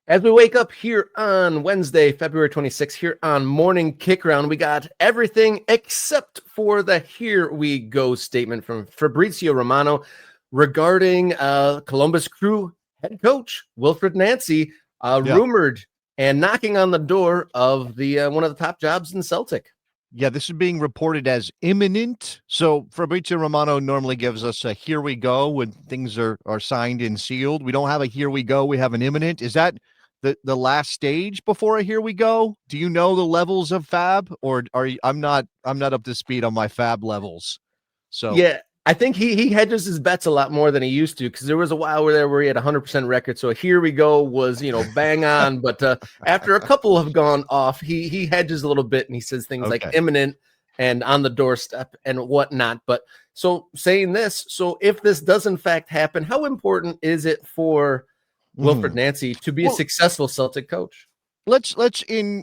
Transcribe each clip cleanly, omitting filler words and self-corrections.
As we wake up here on Wednesday, February 26th, here on Morning Kickaround, we got everything except for the "Here we go" statement from Fabrizio Romano regarding Columbus Crew head coach Wilfried Nancy, rumored and knocking on the door of the one of the top jobs in Celtic. Yeah, this is being reported as imminent. So Fabrizio Romano normally gives us a "here we go" when things are signed and sealed. We don't have a "here we go." We have an imminent. Is that the last stage before a "here we go"? Do you know the levels of Fab, or are you? I'm not up to speed on my Fab levels. So yeah, I think he hedges his bets a lot more than he used to, because there was a while where he had 100% record. So "here we go" was bang on, but after a couple have gone off, he hedges a little bit and he says things like imminent and on the doorstep and whatnot. But so saying this, so if this does in fact happen, how important is it for Wilfried Nancy to be a successful Celtic coach? Let's in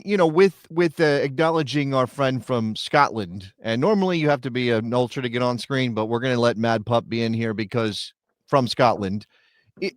with acknowledging our friend from Scotland, and normally you have to be an ultra to get on screen, but we're going to let Mad Pup be in here because from Scotland.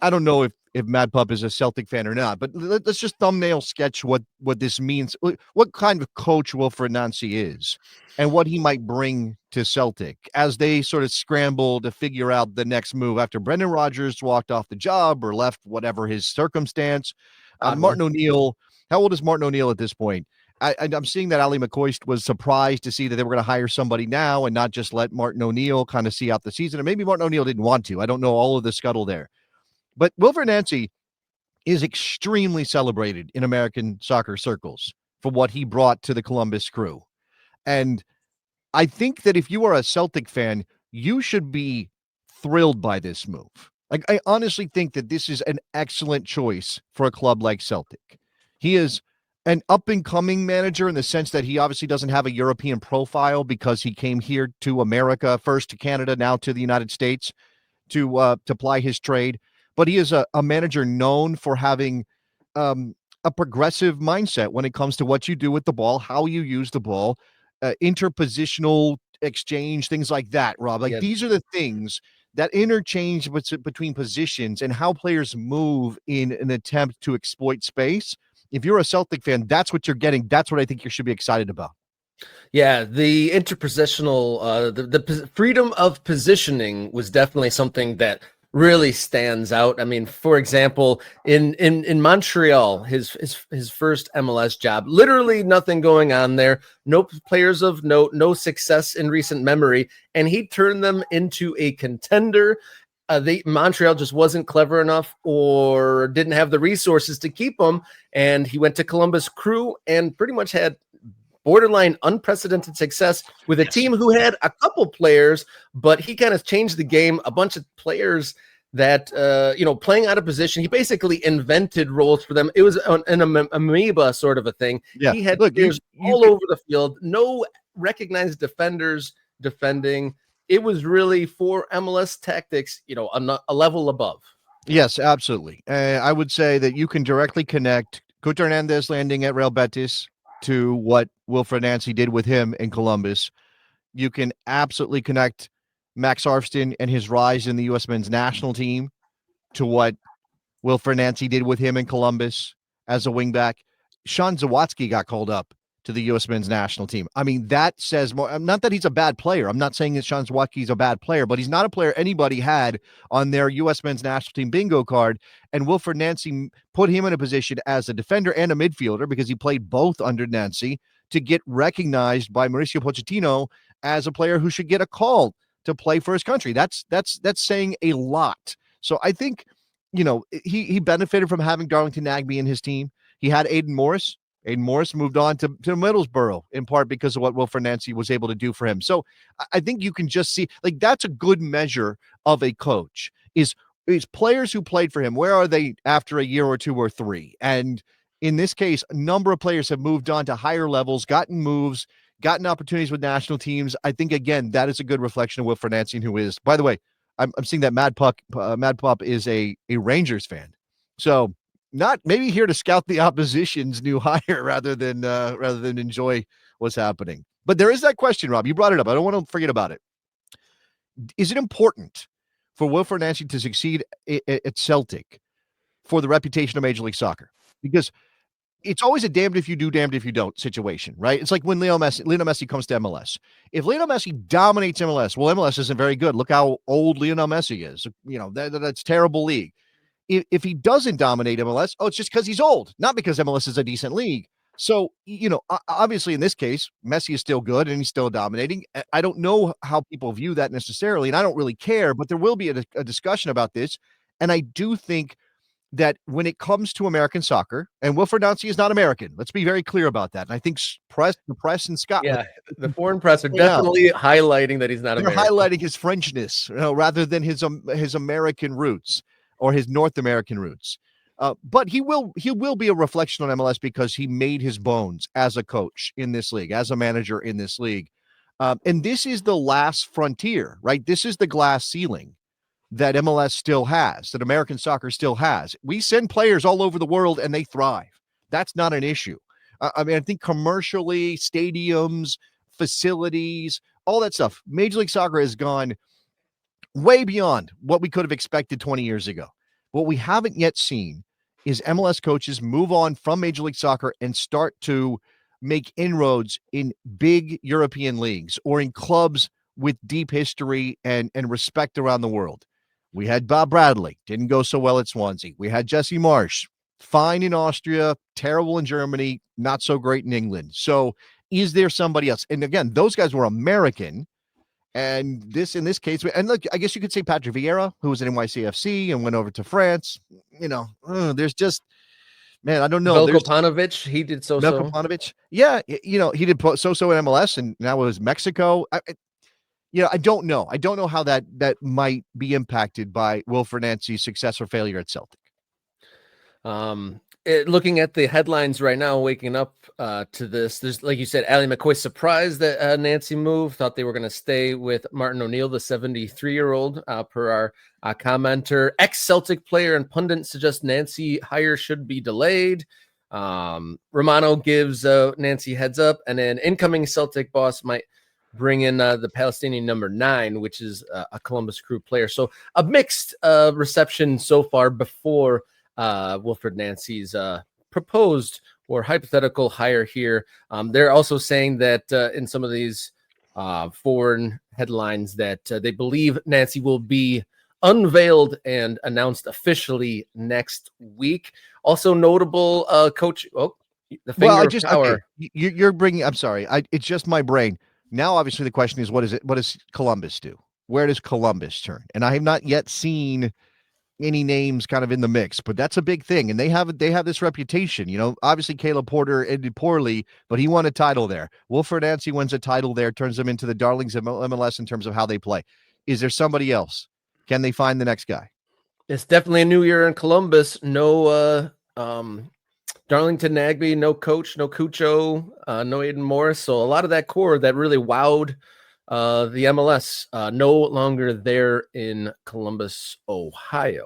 I don't know if Mad Pup is a Celtic fan or not, but let's just thumbnail sketch what this means, what kind of coach Wilfried Nancy is, and what he might bring to Celtic as they sort of scramble to figure out the next move after Brendan Rodgers walked off the job or left, whatever his circumstance. Martin O'Neill. How old is Martin O'Neill at this point? I'm seeing that Ali McCoist was surprised to see that they were going to hire somebody now and not just let Martin O'Neill kind of see out the season. And maybe Martin O'Neill didn't want to. I don't know all of the scuttle there. But Wilfried Nancy is extremely celebrated in American soccer circles for what he brought to the Columbus Crew. And I think that if you are a Celtic fan, you should be thrilled by this move. Like, I honestly think that this is an excellent choice for a club like Celtic. He is an up-and-coming manager in the sense that he obviously doesn't have a European profile because he came here to America, first to Canada, now to the United States to ply his trade. But he is a manager known for having a progressive mindset when it comes to what you do with the ball, how you use the ball, interpositional exchange, things like that, Rob. These are the things that interchange between positions and how players move in an attempt to exploit space. If you're a Celtic fan, that's what you're getting. That's what I think you should be excited about. Yeah, the interpositional, the freedom of positioning was definitely something that really stands out. I mean, for example, in Montreal, his first MLS job, literally nothing going on there, no players of note, no success in recent memory, and he turned them into a contender. Montreal just wasn't clever enough or didn't have the resources to keep him, and he went to Columbus Crew and pretty much had borderline unprecedented success with a team who had a couple players, but he kind of changed the game. A bunch of players that playing out of position. He basically invented roles for them. It was an amoeba sort of a thing. Yeah. He had players all over the field, no recognized defenders defending. It was really, for MLS tactics, a level above. Yes, absolutely. I would say that you can directly connect Couto Hernandez landing at Real Betis to what Wilfried Nancy did with him in Columbus. You can absolutely connect Max Arfston and his rise in the U.S. men's national team to what Wilfried Nancy did with him in Columbus as a wingback. Sean Zawadzki got called up to the U.S. men's national team. I mean, that says more. Not that he's a bad player. I'm not saying that Sean Zawadzki is a bad player, but he's not a player anybody had on their U.S. men's national team bingo card. And Wilfried Nancy put him in a position as a defender and a midfielder, because he played both under Nancy, to get recognized by Mauricio Pochettino as a player who should get a call to play for his country. That's saying a lot. So I think, he benefited from having Darlington Nagbe in his team. He had Aiden Morris. Aiden Morris moved on to Middlesbrough, in part because of what Wilfried Nancy was able to do for him. So I think you can just see, that's a good measure of a coach, is players who played for him. Where are they after a year or two or three? And in this case, a number of players have moved on to higher levels, gotten moves, gotten opportunities with national teams. I think, again, that is a good reflection of Wilfried Nancy, who is, by the way, I'm seeing that Mad Pup is a Rangers fan. So not maybe here to scout the opposition's new hire rather than enjoy what's happening. But there is that question, Rob. You brought it up. I don't want to forget about it. Is it important for Wilfried Nancy to succeed at Celtic for the reputation of Major League Soccer? because it's always a damned if you do, damned if you don't situation, right? It's like when Lionel Messi comes to MLS. If Lionel Messi dominates MLS, well, MLS isn't very good. Look how old Lionel Messi is. That's terrible league. If he doesn't dominate MLS, oh, it's just because he's old, not because MLS is a decent league. So, obviously in this case, Messi is still good and he's still dominating. I don't know how people view that necessarily, and I don't really care, but there will be a discussion about this. And I do think that when it comes to American soccer, and Wilfried Nancy is not American. Let's be very clear about that. And I think the press in Scotland, the foreign press are definitely highlighting that he's not they're American. highlighting his Frenchness, rather than his American roots or his North American roots. But he will be a reflection on MLS because he made his bones as a coach in this league, as a manager in this league. And this is the last frontier, right? This is the glass ceiling that MLS still has, that American soccer still has. We send players all over the world and they thrive. That's not an issue. I think commercially, stadiums, facilities, all that stuff, Major League Soccer has gone way beyond what we could have expected 20 years ago. What we haven't yet seen is MLS coaches move on from Major League Soccer and start to make inroads in big European leagues or in clubs with deep history and respect around the world. We had Bob Bradley, didn't go so well at Swansea. We had Jesse Marsch, fine in Austria, terrible in Germany, not so great in England. So is there somebody else? And again, those guys were American. And in this case, and look, I guess you could say Patrick Vieira, who was at NYCFC and went over to France. There's just, man, I don't know. Veljko Paunovic, he did so-so. Veljko Paunovic, yeah, he did so-so in MLS, and now it was Mexico. I don't know. I don't know how that might be impacted by Wilfried Nancy's success or failure at Celtic. Looking at the headlines right now, waking up to this, there's, like you said, Ally McCoy surprised that Nancy moved, thought they were going to stay with Martin O'Neill, the 73-year-old, per our commenter. Ex-Celtic player and pundit suggest Nancy hire should be delayed. Romano gives Nancy heads up, and then incoming Celtic boss might bring in the Palestinian number 9, which is a Columbus Crew player. So a mixed reception so far before Wilfried Nancy's proposed or hypothetical hire here. They're also saying that in some of these foreign headlines that they believe Nancy will be unveiled and announced officially next week. Also notable, coach. Oh, the finger of power. Okay. You're bringing. I'm sorry. It's just my brain. Now, obviously, the question is, what is it? What does Columbus do? Where does Columbus turn? And I have not yet seen any names kind of in the mix, but that's a big thing. And they have this reputation, obviously Caleb Porter ended poorly, but he won a title there. Wilfried Nancy wins a title there, turns them into the darlings of MLS in terms of how they play. Is there somebody else? Can they find the next guy? It's definitely a new year in Columbus. No, Darlington Nagbe, no coach, no Cucho, no Aiden Morris. So a lot of that core that really wowed the MLS no longer there in Columbus, Ohio.